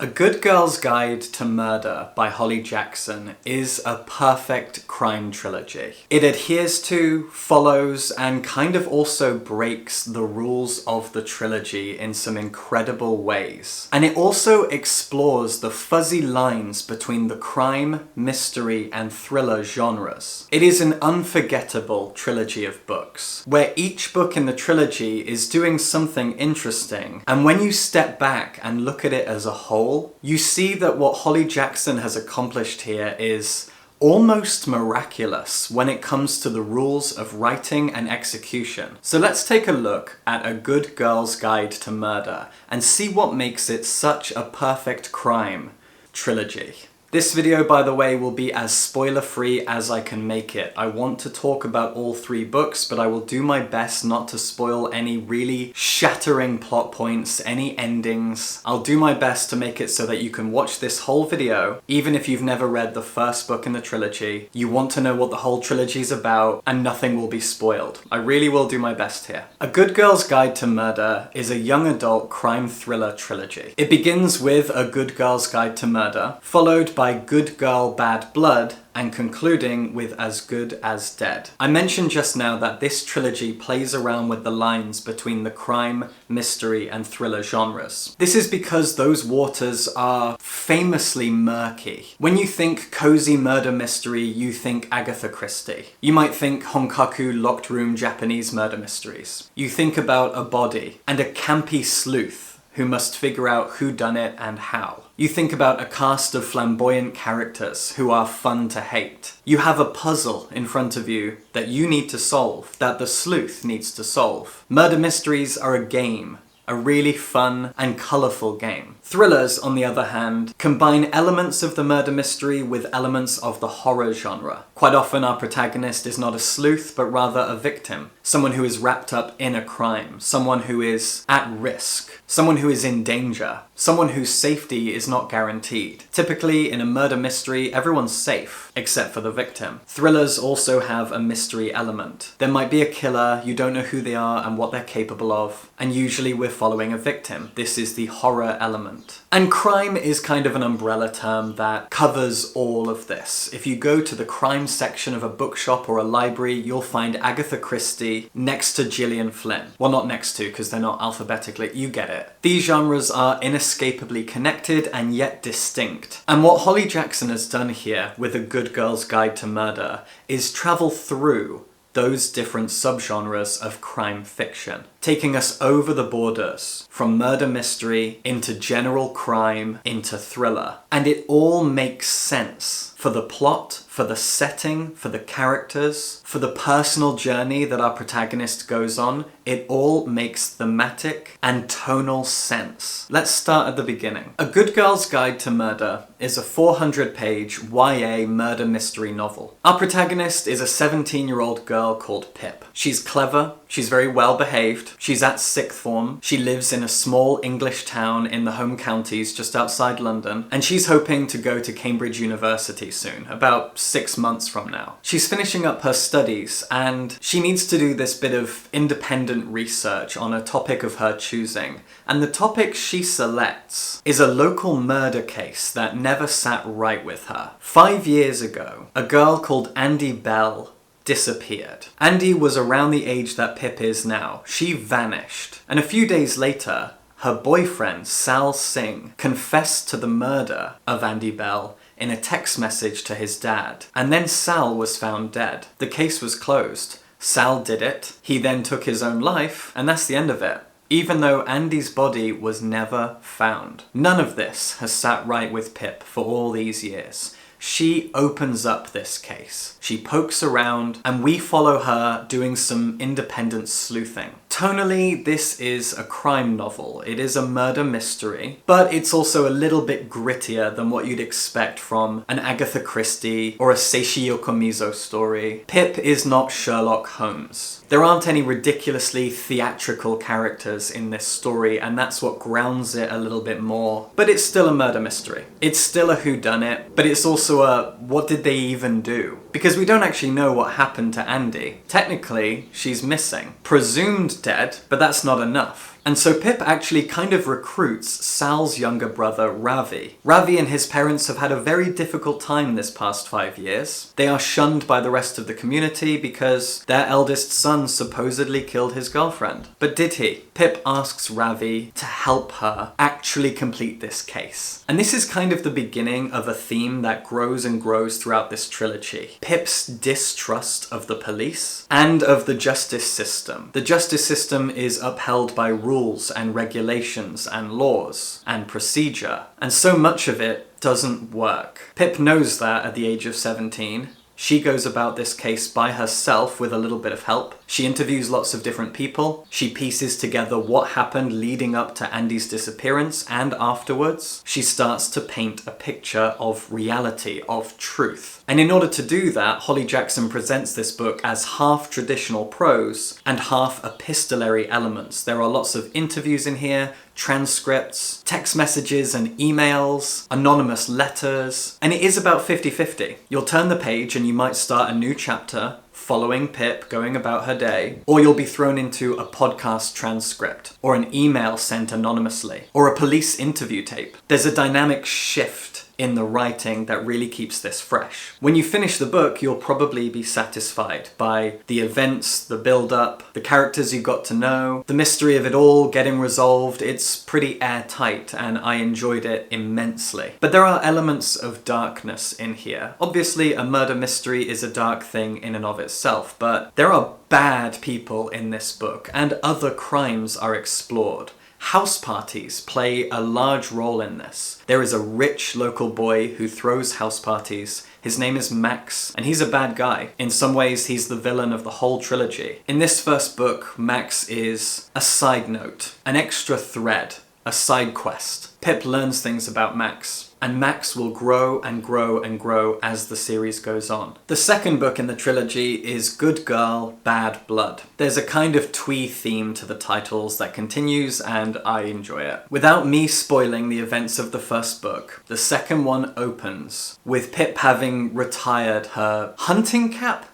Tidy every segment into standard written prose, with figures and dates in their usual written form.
A Good Girl's Guide to Murder by Holly Jackson is a perfect crime trilogy. It adheres to, follows, and kind of also breaks the rules of the trilogy in some incredible ways. And it also explores the fuzzy lines between the crime, mystery, and thriller genres. It is an unforgettable trilogy of books, where each book in the trilogy is doing something interesting, and when you step back and look at it as a whole, you see that what Holly Jackson has accomplished here is almost miraculous when it comes to the rules of writing and execution. So let's take a look at A Good Girl's Guide to Murder and see what makes it such a perfect crime trilogy. This video, by the way, will be as spoiler-free as I can make it. I want to talk about all three books, but I will do my best not to spoil any really shattering plot points, any endings. I'll do my best to make it so that you can watch this whole video, even if you've never read the first book in the trilogy. You want to know what the whole trilogy is about, and nothing will be spoiled. I really will do my best here. A Good Girl's Guide to Murder is a young adult crime thriller trilogy. It begins with A Good Girl's Guide to Murder, followed by Good Girl, Bad Blood, and concluding with As Good as Dead. I mentioned just now that this trilogy plays around with the lines between the crime, mystery, and thriller genres. This is because those waters are famously murky. When you think cozy murder mystery, you think Agatha Christie. You might think Honkaku locked room Japanese murder mysteries. You think about a body and a campy sleuth who must figure out who done it and how. You think about a cast of flamboyant characters who are fun to hate. You have a puzzle in front of you that you need to solve, that the sleuth needs to solve. Murder mysteries are a game, a really fun and colourful game. Thrillers, on the other hand, combine elements of the murder mystery with elements of the horror genre. Quite often our protagonist is not a sleuth, but rather a victim. Someone who is wrapped up in a crime. Someone who is at risk. Someone who is in danger. Someone whose safety is not guaranteed. Typically, in a murder mystery, everyone's safe, except for the victim. Thrillers also have a mystery element. There might be a killer, you don't know who they are and what they're capable of, and usually we're following a victim. This is the horror element. And crime is kind of an umbrella term that covers all of this. If you go to the crime section of a bookshop or a library, you'll find Agatha Christie next to Gillian Flynn. Well, not next to, because they're not alphabetically, you get it. These genres are inescapably connected and yet distinct. And what Holly Jackson has done here with A Good Girl's Guide to Murder is travel through those different subgenres of crime fiction, taking us over the borders from murder mystery into general crime into thriller. And it all makes sense for the plot, for the setting, for the characters, for the personal journey that our protagonist goes on. It all makes thematic and tonal sense. Let's start at the beginning. A Good Girl's Guide to Murder is a 400-page YA murder mystery novel. Our protagonist is a 17-year-old girl called Pip. She's clever, she's very well behaved, she's at sixth form, she lives in a small English town in the home counties just outside London, and she's hoping to go to Cambridge University soon, about 6 months from now. She's finishing up her studies and she needs to do this bit of independent research on a topic of her choosing. And the topic she selects is a local murder case that never sat right with her. 5 years ago, a girl called Andy Bell disappeared. Andy was around the age that Pip is now. She vanished. And a few days later, her boyfriend, Sal Singh, confessed to the murder of Andy Bell in a text message to his dad. And then Sal was found dead. The case was closed. Sal did it. He then took his own life, and that's the end of it. Even though Andy's body was never found. None of this has sat right with Pip for all these years. She opens up this case. She pokes around, and we follow her doing some independent sleuthing. Tonally, this is a crime novel. It is a murder mystery, but it's also a little bit grittier than what you'd expect from an Agatha Christie or a Seishi Yokomizo story. Pip is not Sherlock Holmes. There aren't any ridiculously theatrical characters in this story, and that's what grounds it a little bit more. But it's still a murder mystery. It's still a whodunit, but it's also a what did they even do? Because we don't actually know what happened to Andy. Technically, she's missing. Presumed dead, but that's not enough. And so Pip actually kind of recruits Sal's younger brother, Ravi. Ravi and his parents have had a very difficult time this past 5 years. They are shunned by the rest of the community because their eldest son supposedly killed his girlfriend. But did he? Pip asks Ravi to help her actually complete this case. And this is kind of the beginning of a theme that grows and grows throughout this trilogy. Pip's distrust of the police and of the justice system. The justice system is upheld by rules and regulations and laws and procedure, and so much of it doesn't work. Pip knows that at the age of 17. She goes about this case by herself with a little bit of help. She interviews lots of different people. She pieces together what happened leading up to Andy's disappearance and afterwards. She starts to paint a picture of reality, of truth. And in order to do that, Holly Jackson presents this book as half traditional prose and half epistolary elements. There are lots of interviews in here, transcripts, text messages and emails, anonymous letters, and it is about 50-50. You'll turn the page and you might start a new chapter following Pip going about her day, or you'll be thrown into a podcast transcript, or an email sent anonymously, or a police interview tape. There's a dynamic shift in the writing that really keeps this fresh. When you finish the book, you'll probably be satisfied by the events, the build-up, the characters you got to know, the mystery of it all getting resolved. It's pretty airtight and I enjoyed it immensely. But there are elements of darkness in here. Obviously, a murder mystery is a dark thing in and of itself, but there are bad people in this book and other crimes are explored. House parties play a large role in this. There is a rich local boy who throws house parties. His name is Max, and he's a bad guy. In some ways, he's the villain of the whole trilogy. In this first book, Max is a side note, an extra thread, a side quest. Pip learns things about Max, and Max will grow and grow and grow as the series goes on. The second book in the trilogy is Good Girl, Bad Blood. There's a kind of twee theme to the titles that continues, and I enjoy it. Without me spoiling the events of the first book, the second one opens with Pip having retired her hunting cap.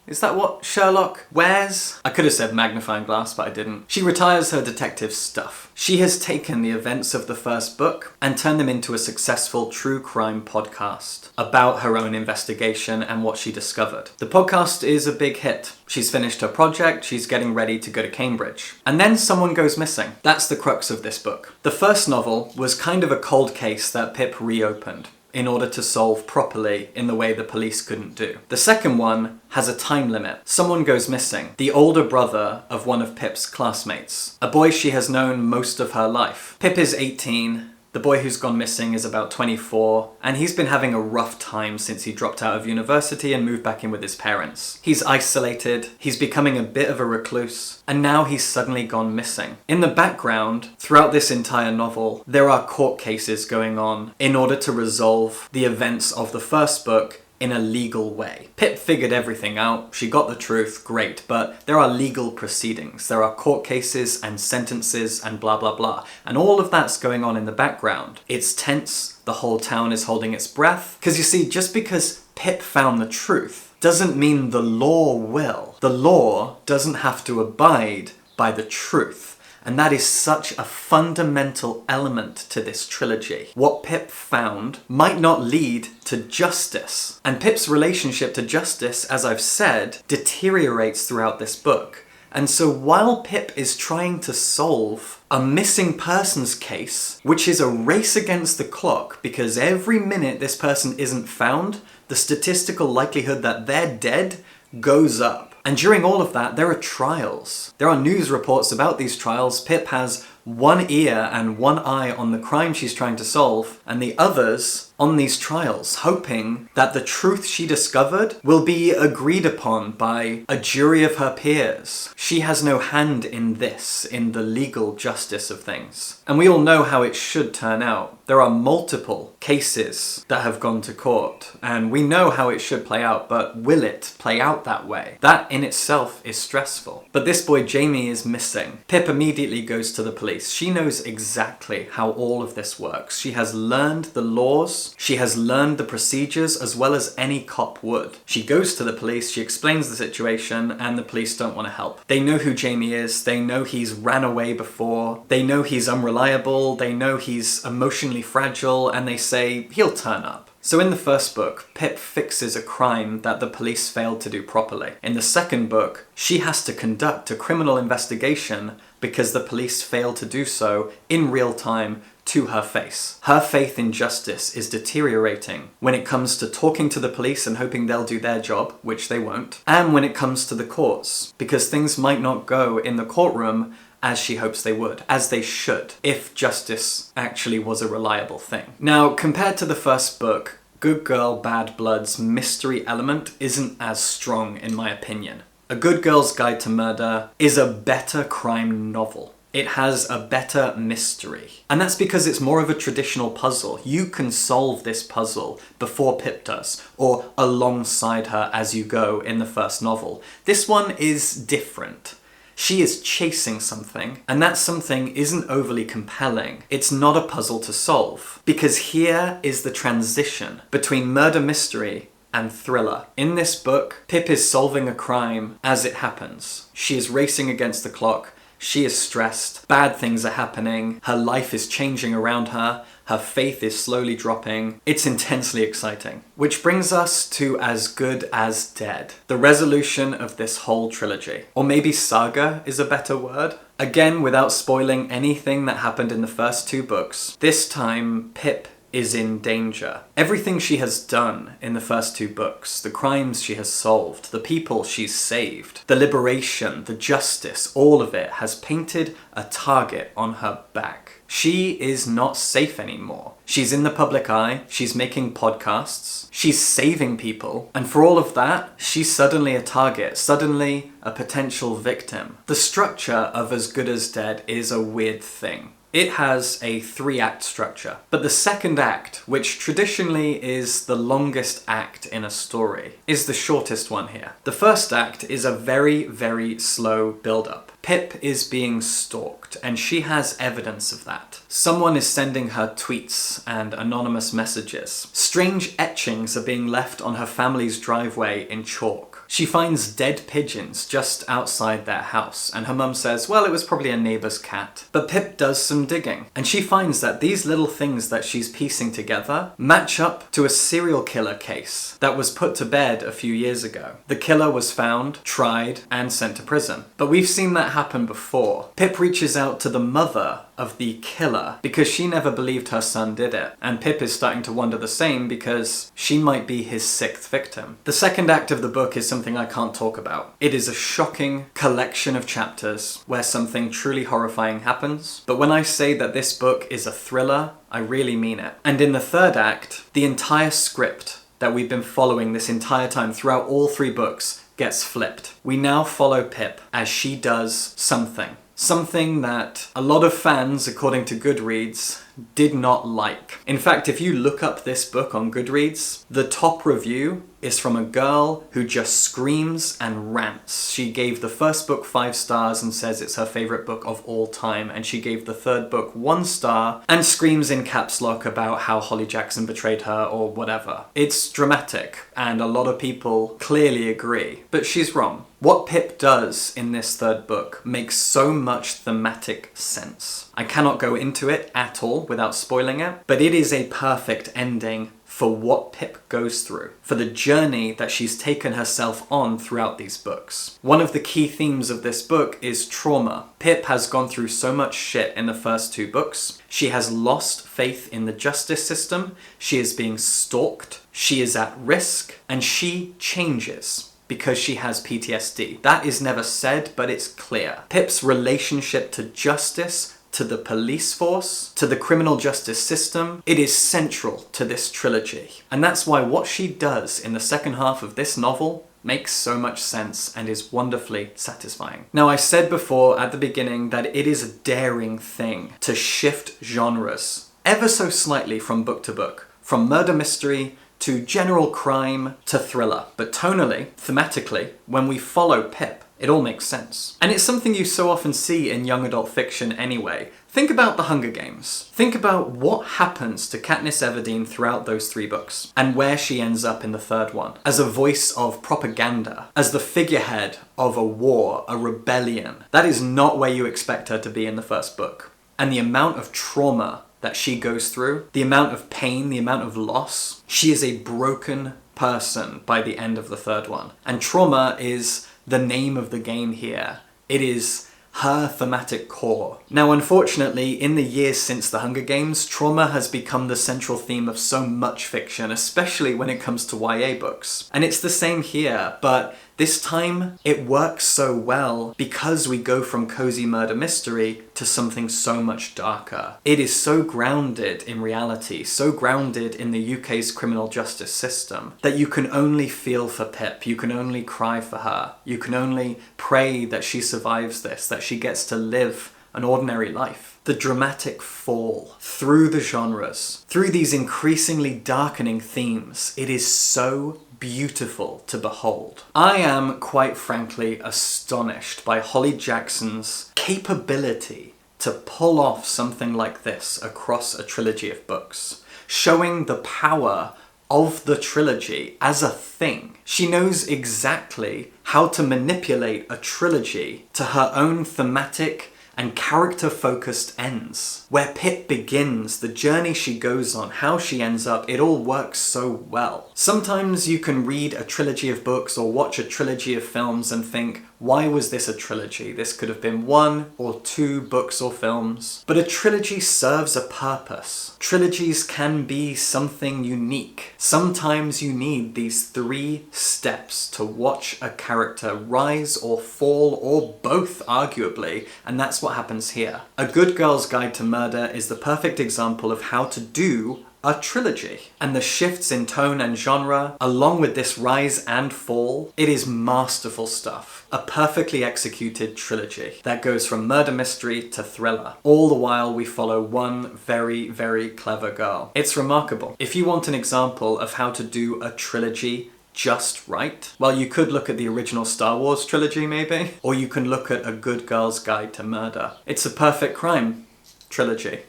Is that what Sherlock wears? I could have said magnifying glass, but I didn't. She retires her detective stuff. She has taken the events of the first book and turned them into a successful true crime podcast about her own investigation and what she discovered. The podcast is a big hit. She's finished her project, she's getting ready to go to Cambridge. And then someone goes missing. That's the crux of this book. The first novel was kind of a cold case that Pip reopened in order to solve properly in the way the police couldn't do. The second one has a time limit. Someone goes missing. The older brother of one of Pip's classmates. A boy she has known most of her life. Pip is 18. The boy who's gone missing is about 24, and he's been having a rough time since he dropped out of university and moved back in with his parents. He's isolated, he's becoming a bit of a recluse, and now he's suddenly gone missing. In the background, throughout this entire novel, there are court cases going on in order to resolve the events of the first book in a legal way. Pip figured everything out, she got the truth, great, but there are legal proceedings, there are court cases and sentences and blah blah blah, and all of that's going on in the background. It's tense, the whole town is holding its breath, because you see, just because Pip found the truth doesn't mean the law will. The law doesn't have to abide by the truth. And that is such a fundamental element to this trilogy. What Pip found might not lead to justice. And Pip's relationship to justice, as I've said, deteriorates throughout this book. And so while Pip is trying to solve a missing persons case, which is a race against the clock, because every minute this person isn't found, the statistical likelihood that they're dead goes up. And during all of that, there are trials. There are news reports about these trials. Pip has one ear and one eye on the crime she's trying to solve, and the others on these trials, hoping that the truth she discovered will be agreed upon by a jury of her peers. She has no hand in this, in the legal justice of things. And we all know how it should turn out. There are multiple cases that have gone to court, and we know how it should play out, but will it play out that way? That in itself is stressful. But this boy Jamie is missing. Pip immediately goes to the police. She knows exactly how all of this works. She has learned the laws force. She has learned the procedures as well as any cop would. She goes to the police, she explains the situation, and the police don't want to help. They know who Jamie is, they know he's ran away before, they know he's unreliable, they know he's emotionally fragile, and they say he'll turn up. So in the first book, Pip fixes a crime that the police failed to do properly. In the second book, she has to conduct a criminal investigation because the police failed to do so in real time to her face. Her faith in justice is deteriorating when it comes to talking to the police and hoping they'll do their job, which they won't, and when it comes to the courts, because things might not go in the courtroom as she hopes they would, as they should, if justice actually was a reliable thing. Now, compared to the first book, Good Girl, Bad Blood's mystery element isn't as strong in my opinion. A Good Girl's Guide to Murder is a better crime novel. It has a better mystery. And that's because it's more of a traditional puzzle. You can solve this puzzle before Pip does, or alongside her as you go in the first novel. This one is different. She is chasing something, and that something isn't overly compelling. It's not a puzzle to solve, because here is the transition between murder mystery and thriller. In this book, Pip is solving a crime as it happens. She is racing against the clock, she is stressed, bad things are happening, her life is changing around her, her faith is slowly dropping. It's intensely exciting. Which brings us to As Good as Dead, the resolution of this whole trilogy. Or maybe saga is a better word. Again, without spoiling anything that happened in the first two books, this time Pip is in danger. Everything she has done in the first two books, the crimes she has solved, the people she's saved, the liberation, the justice, all of it has painted a target on her back. She is not safe anymore. She's in the public eye, she's making podcasts, she's saving people, and for all of that, she's suddenly a target, suddenly a potential victim. The structure of As Good as Dead is a weird thing. It has a 3-act structure, but the second act, which traditionally is the longest act in a story, is the shortest one here. The first act is a very, very slow build-up. Pip is being stalked, and she has evidence of that. Someone is sending her tweets and anonymous messages. Strange etchings are being left on her family's driveway in chalk. She finds dead pigeons just outside their house, and her mum says, well, it was probably a neighbour's cat. But Pip does some digging, and she finds that these little things that she's piecing together match up to a serial killer case that was put to bed a few years ago. The killer was found, tried, and sent to prison. But we've seen that happen before. Pip reaches out to the mother of the killer because she never believed her son did it, and Pip is starting to wonder the same because she might be his 6th victim. The second act of the book is something I can't talk about. It is a shocking collection of chapters where something truly horrifying happens, but when I say that this book is a thriller, I really mean it. And in the third act, the entire script that we've been following this entire time throughout all 3 books gets flipped. We now follow Pip as she does something. Something that a lot of fans, according to Goodreads, did not like. In fact, if you look up this book on Goodreads, the top review is from a girl who just screams and rants. She gave the first book 5 stars and says it's her favourite book of all time, and she gave the third book 1 star and screams in caps lock about how Holly Jackson betrayed her or whatever. It's dramatic, and a lot of people clearly agree, but she's wrong. What Pip does in this third book makes so much thematic sense. I cannot go into it at all without spoiling it, but it is a perfect ending for what Pip goes through, for the journey that she's taken herself on throughout these books. One of the key themes of this book is trauma. Pip has gone through so much shit in the first 2 books. She has lost faith in the justice system, she is being stalked, she is at risk, and she changes because she has PTSD. That is never said, but it's clear. Pip's relationship to justice, to the police force, to the criminal justice system, it is central to this trilogy. And that's why what she does in the second half of this novel makes so much sense and is wonderfully satisfying. Now, I said before at the beginning that it is a daring thing to shift genres ever so slightly from book to book, from murder mystery to general crime to thriller. But tonally, thematically, when we follow Pip, It all makes sense. And it's something you so often see in young adult fiction anyway. Think about The Hunger Games. Think about what happens to Katniss Everdeen throughout those 3 books, and where she ends up in the 3rd one. As a voice of propaganda, as the figurehead of a war, a rebellion. That is not where you expect her to be in the 1st book. And the amount of trauma that she goes through, the amount of pain, the amount of loss, she is a broken person by the end of the 3rd one. And trauma is the name of the game here. It is her thematic core. Now, unfortunately, in the years since The Hunger Games, trauma has become the central theme of so much fiction, especially when it comes to YA books. And it's the same here, but this time it works so well because we go from cozy murder mystery to something so much darker. It is so grounded in reality, so grounded in the UK's criminal justice system, that you can only feel for Pip, you can only cry for her, you can only pray that she survives this, that she gets to live an ordinary life. The dramatic fall through the genres, through these increasingly darkening themes, it is so beautiful to behold. I am, quite frankly, astonished by Holly Jackson's capability to pull off something like this across a trilogy of books, showing the power of the trilogy as a thing. She knows exactly how to manipulate a trilogy to her own thematic and character-focused ends. Where Pip begins, the journey she goes on, how she ends up, it all works so well. Sometimes you can read a trilogy of books or watch a trilogy of films and think, why was this a trilogy? This could have been 1 or 2 books or films. But a trilogy serves a purpose. Trilogies can be something unique. Sometimes you need these 3 steps to watch a character rise or fall, or both arguably, and that's what happens here. A Good Girl's Guide to Murder is the perfect example of how to do a trilogy. And the shifts in tone and genre, along with this rise and fall, it is masterful stuff. A perfectly executed trilogy that goes from murder mystery to thriller. All the while we follow one very, very clever girl. It's remarkable. If you want an example of how to do a trilogy just right, well, you could look at the original Star Wars trilogy maybe, or you can look at A Good Girl's Guide to Murder. It's a perfect crime trilogy.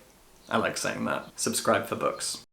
I like saying that. Subscribe for books.